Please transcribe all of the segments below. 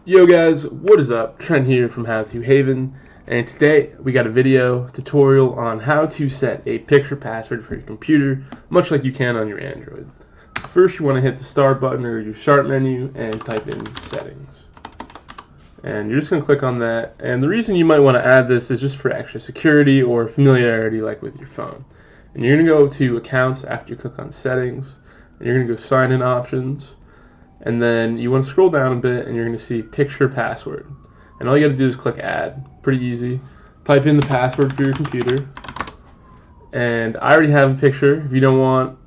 Yo guys, what is up? Trent here from How To Haven, and today we got a video tutorial on how to set a picture password for your computer, much like you can on your Android. First, you want to hit the start button or your start menu and type in settings. And you're just going to click on that, and the reason you might want to add this is just for extra security or familiarity like with your phone. And you're going to go to accounts after you click on settings, and you're going to go sign in options. And then you want to scroll down a bit and you're going to see picture password. And all you got to do is click add. Pretty easy. Type in the password for your computer. And I already have a picture. If you don't want,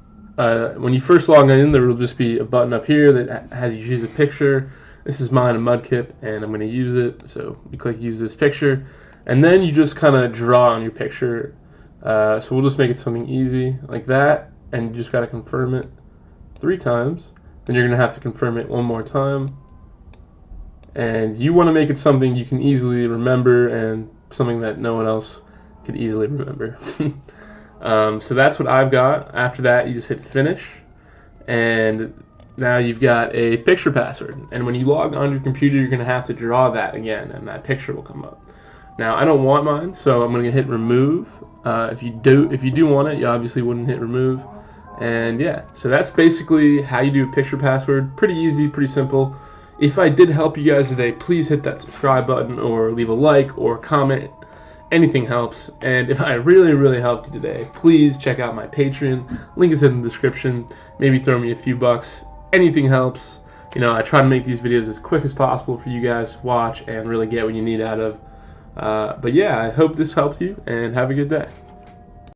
when you first log in, there will just be a button up here that has you choose a picture. This is mine, a Mudkip, and I'm going to use it. So you click use this picture. And then you just kind of draw on your picture. So we'll just make it something easy like that. And you just got to confirm it 3 times. Then you're going to have to confirm it one more time. And you want to make it something you can easily remember and something that no one else could easily remember. So that's what I've got. After that, you just hit finish. And now you've got a picture password. And when you log on your computer, you're going to have to draw that again, and that picture will come up. Now, I don't want mine, so I'm going to hit remove. If you do want it, you obviously wouldn't hit remove. And yeah, so that's basically how you do a picture password. Pretty easy, pretty simple. If I did help you guys today, please hit that subscribe button or leave a like or comment. Anything helps. And if I really helped you today, please check out my Patreon. Link is in the description. Maybe throw me a few bucks. Anything helps. You know, I try to make these videos as quick as possible for you guys to watch and really get what you need out of. But yeah, I hope this helped you, and have a good day.